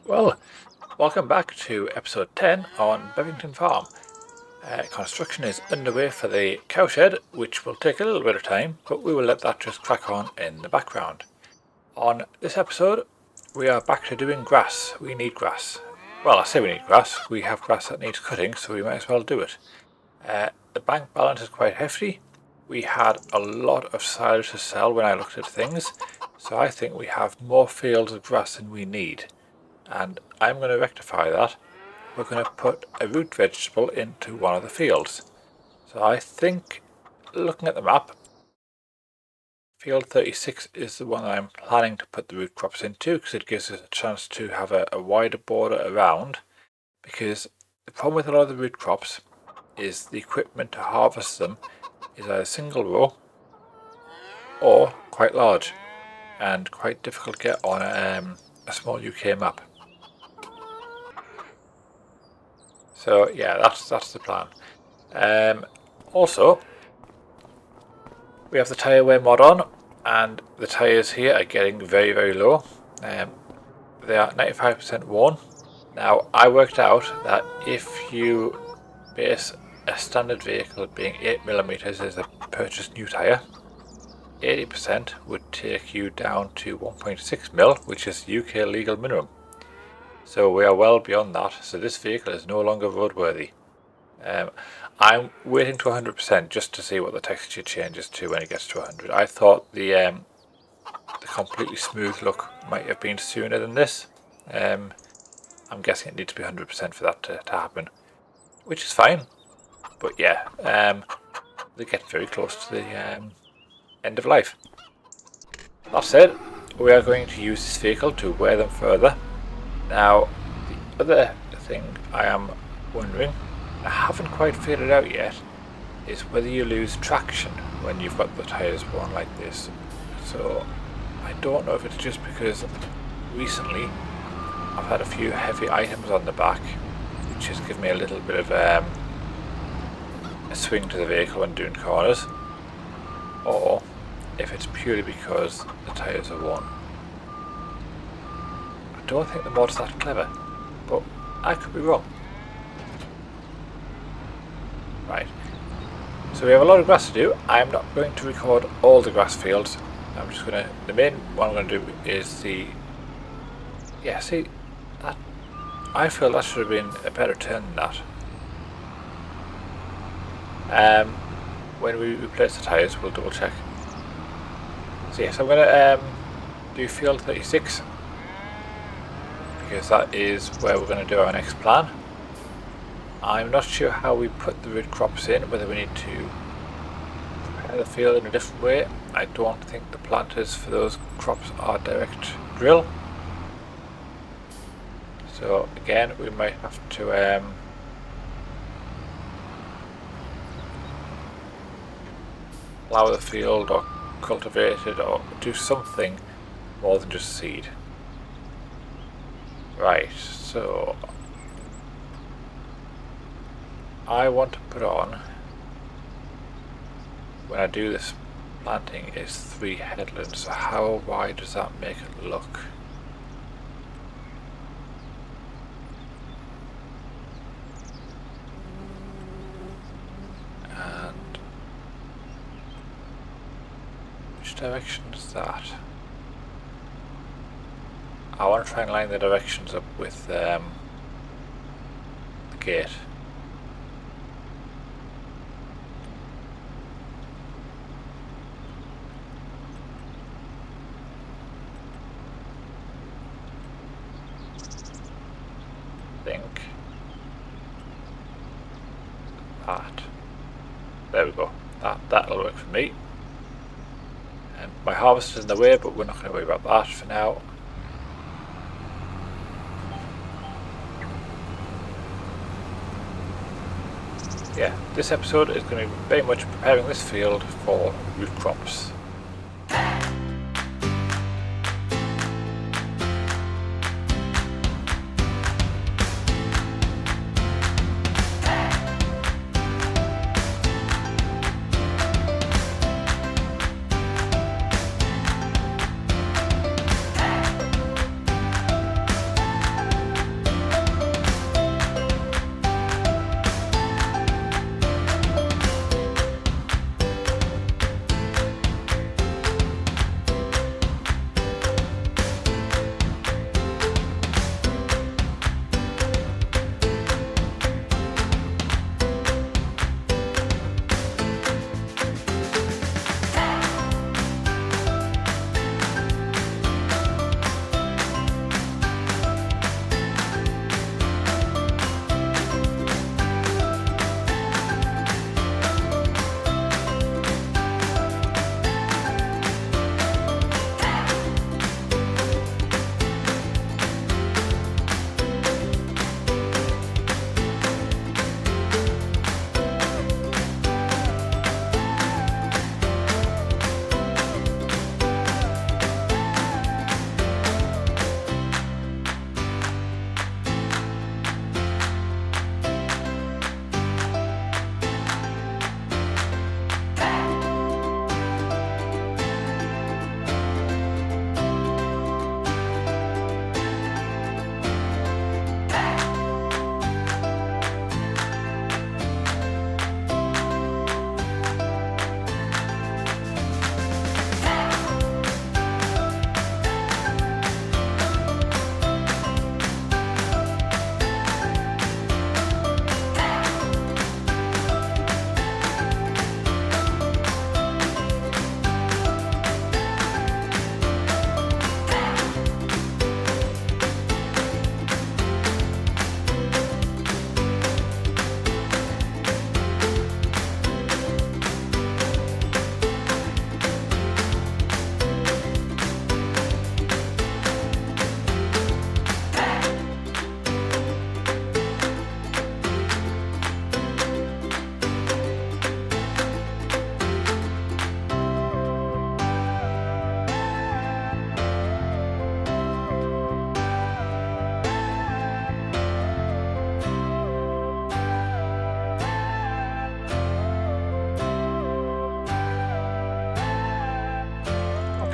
Well, welcome back to episode 10 on Bevington Farm. Construction is underway for the cowshed, which will take a little bit of time, but we will let that just crack on in the background. On this episode, we are back to doing grass. We need grass. Well, I say we need grass. We have grass that needs cutting, so we might as well do it. The bank balance is quite hefty. We had a lot of silage to sell when I looked at things, so I think we have more fields of grass than we need. And I'm going to rectify that. We're going to put a root vegetable into one of the fields. So I think, looking at the map, field 36 is the one I'm planning to put the root crops into, because it gives us a chance to have a wider border around. Because the problem with a lot of the root crops is the equipment to harvest them is either single row or quite large and quite difficult to get on a small UK map. So yeah, that's the plan. Also, we have the tyre wear mod on, and the tyres here are getting very, very low. They are 95% worn. Now, I worked out that if you base a standard vehicle being 8mm as a purchased new tyre, 80% would take you down to 1.6mm, which is UK legal minimum. So we are well beyond that, so this vehicle is no longer roadworthy. I'm waiting to 100% just to see what the texture changes to when it gets to 100. I thought the completely smooth look might have been sooner than this. I'm guessing it needs to be 100% for that to happen, which is fine. But yeah, they get very close to the end of life. That said, we are going to use this vehicle to wear them further. Now, the other thing I am wondering, I haven't quite figured it out yet, is whether you lose traction when you've got the tyres worn like this. So I don't know if it's just because recently I've had a few heavy items on the back, which has given me a little bit of a swing to the vehicle when doing corners, or if it's purely because the tyres are worn. I don't think the mod's that clever, but I could be wrong. Right, so we have a lot of grass to do. I'm not going to record all the grass fields. I'm just going to, the main one I'm going to do is the, yeah, see, that, I feel that should have been a better turn than that. When we replace the tyres, we'll double check. So yes, I'm going to do field 36, because that is where we're going to do our next plan. I'm not sure how we put the root crops in, whether we need to prepare the field in a different way. I don't think the planters for those crops are direct drill. So again, we might have to plough the field or cultivate it or do something more than just seed. Right, so I want to put on, when I do this planting, is 3 headlands. So how wide does that make it look? And which direction is that? I want to try and line the directions up with the gate. Think that. There we go. That'll work for me. And my harvest is in the way, but we're not going to worry about that for now. Yeah, this episode is going to be very much preparing this field for root crops.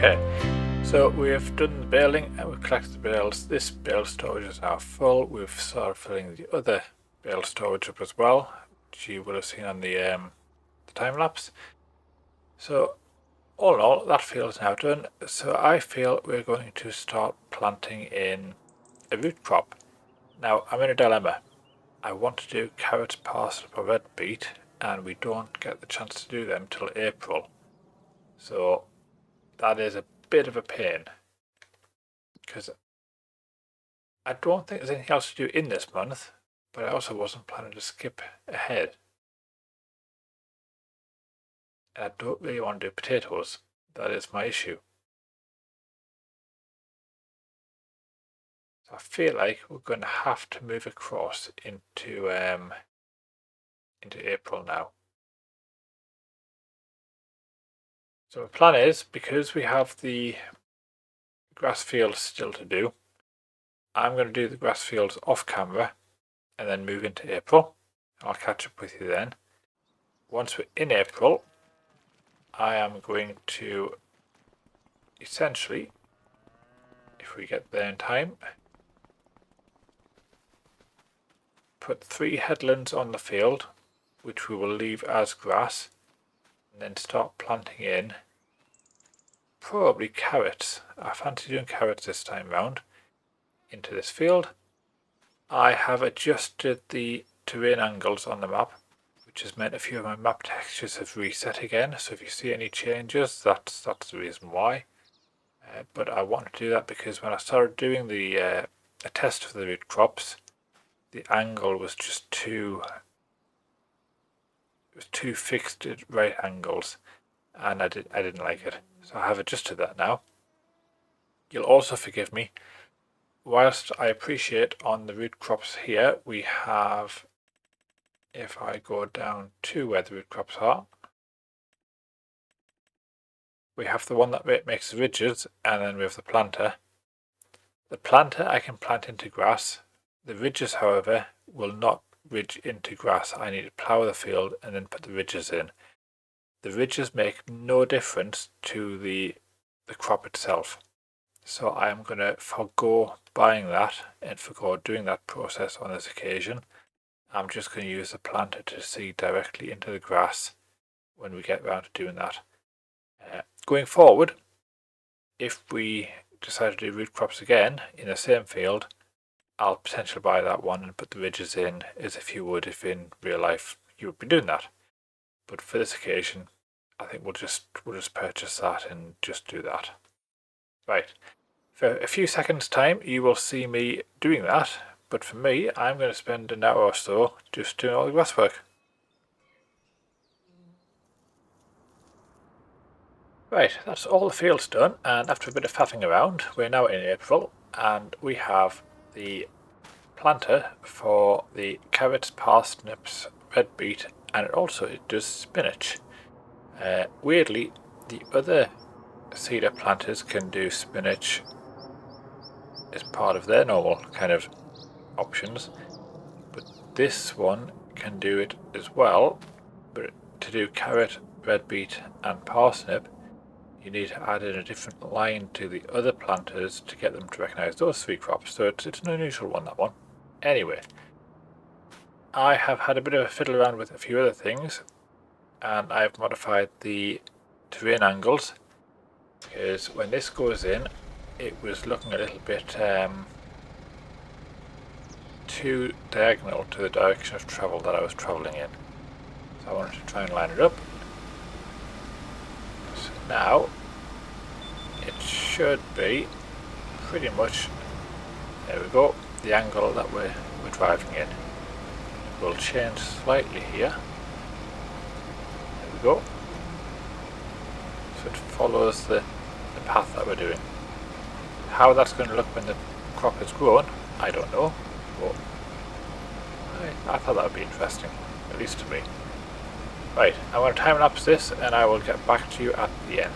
Okay, so we've done the baling and we've collected the bales. This bale storage is now full. We've started filling the other bale storage up as well, which you will have seen on the time lapse. So all in all, that field is now done. So I feel we're going to start planting in a root crop. Now I'm in a dilemma. I want to do carrots, parsnip or red beet, and we don't get the chance to do them till April. So that is a bit of a pain, because I don't think there's anything else to do in this month, but I also wasn't planning to skip ahead. And I don't really want to do potatoes. That is my issue. So I feel like we're going to have to move across into April now. So the plan is, because we have the grass fields still to do, I'm going to do the grass fields off camera and then move into April. I'll catch up with you then. Once we're in April, I am going to essentially, if we get there in time, put 3 headlands on the field, which we will leave as grass, and then start planting in probably carrots. I fancy doing carrots this time round into this field. I have adjusted the terrain angles on the map, which has meant a few of my map textures have reset again. So if you see any changes, that's the reason why. But I want to do that because when I started doing the a test for the root crops, the angle was just too fixed at right angles, and I didn't like it. So I have adjusted that now. You'll also forgive me. Whilst I appreciate on the root crops here, we have, if I go down to where the root crops are, we have the one that makes the ridges, and then we have the planter. The planter I can plant into grass. The ridges, however, will not ridge into grass. I need to plough the field and then put the ridges in. The ridges make no difference to the crop itself. So I am going to forego buying that and forego doing that process on this occasion. I'm just going to use the planter to seed directly into the grass when we get around to doing that. Going forward, if we decide to do root crops again in the same field, I'll potentially buy that one and put the ridges in as if you would if in real life you would be doing that. But for this occasion, I think we'll just purchase that and just do that. Right. For a few seconds time you will see me doing that, but for me I'm going to spend an hour or so just doing all the grass work. Right, that's all the fields done, and after a bit of faffing around, we're now in April, and we have the planter for the carrots, parsnips, red beet, and it does spinach. Weirdly, the other seeder planters can do spinach as part of their normal kind of options, but this one can do it as well. But to do carrot, red beet, and parsnip, you need to add in a different line to the other planters to get them to recognise those 3 crops. So it's an unusual one, that one. Anyway, I have had a bit of a fiddle around with a few other things, and I've modified the terrain angles, because when this goes in, it was looking a little bit too diagonal to the direction of travel that I was travelling in. So I wanted to try and line it up. So now it should be pretty much, there we go, the angle that we're driving in. It will change slightly here. There we go. So it follows the path that we're doing. How that's going to look when the crop is grown, I don't know, but I thought that would be interesting, at least to me. Right, I'm going to time lapse this and I will get back to you at the end.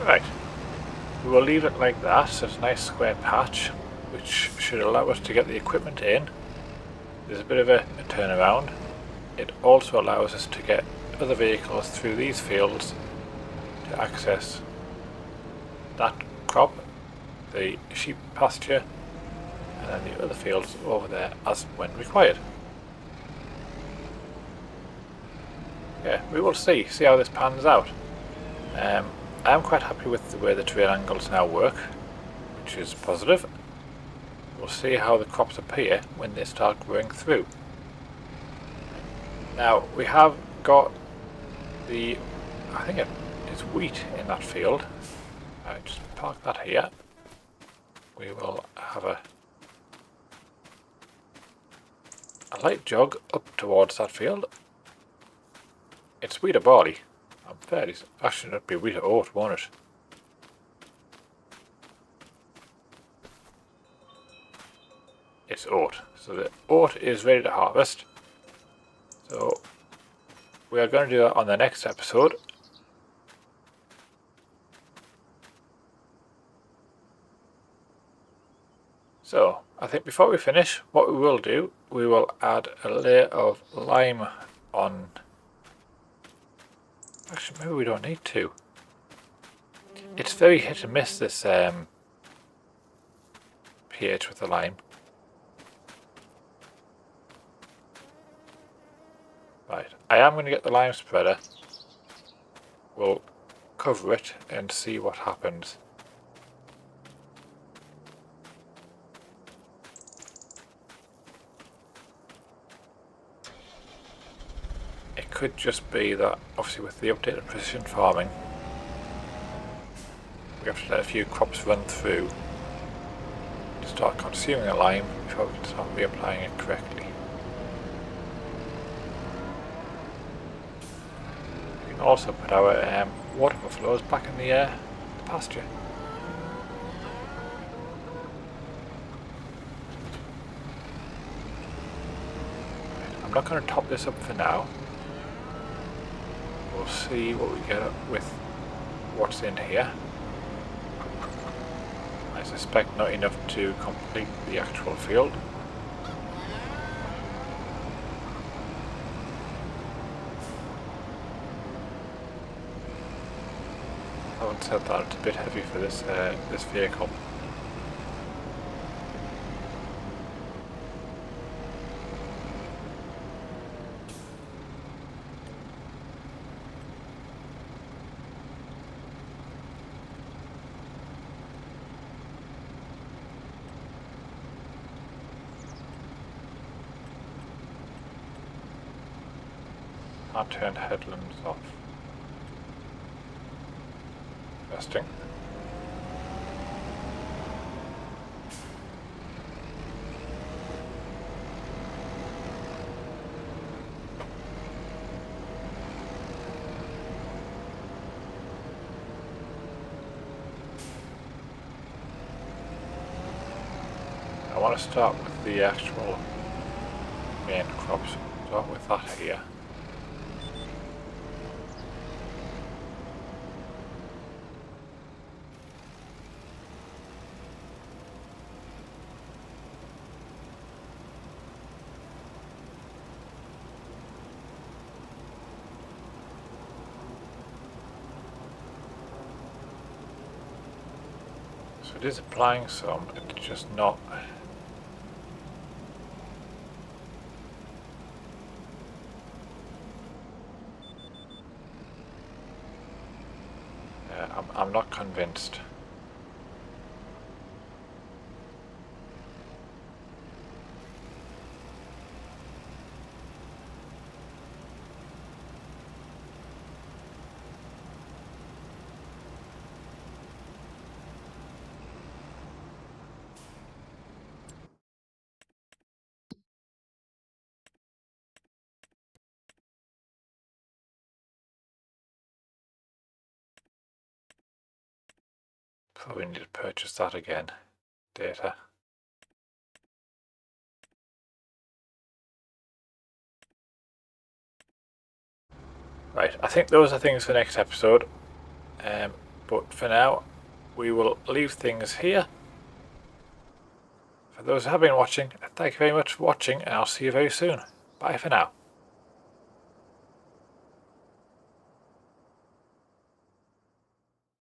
Right, we will leave it like that, so it's a nice square patch, which should allow us to get the equipment in. There's a bit of a turnaround. It also allows us to get other vehicles through these fields to access that crop, the sheep pasture, and then the other fields over there as when required. Yeah, we will see how this pans out. I'm quite happy with the way the terrain angles now work, which is positive. We'll see how the crops appear when they start growing through. Now we have got the, I think it's wheat in that field. I'll just park that here. We will have a light jog up towards that field. It's wheat or barley. I'm fairly, actually it'd be wheat or oat, won't it? It's oat. So the oat is ready to harvest. So we are going to do that on the next episode. So I think before we finish, what we will do, we will add a layer of lime on. Actually, maybe we don't need to. It's very hit and miss, this pH with the lime. Right, I am going to get the lime spreader. We'll cover it and see what happens. It could just be that, obviously with the updated precision farming, we have to let a few crops run through to start consuming the lime before we can start reapplying it correctly. We can also put our water buffaloes back in the pasture. I'm not going to top this up for now. We'll see what we get with what's in here. I suspect not enough to complete the actual field. Having said that, it's a bit heavy for this vehicle. Can't turn headlamps off. Interesting. I want to start with the actual main crops. Start with that here. So it is applying some, it's just not. I'm not convinced. Probably need to purchase that again. Data. Right, I think those are things for next episode. But for now, we will leave things here. For those who have been watching, thank you very much for watching, and I'll see you very soon. Bye for now.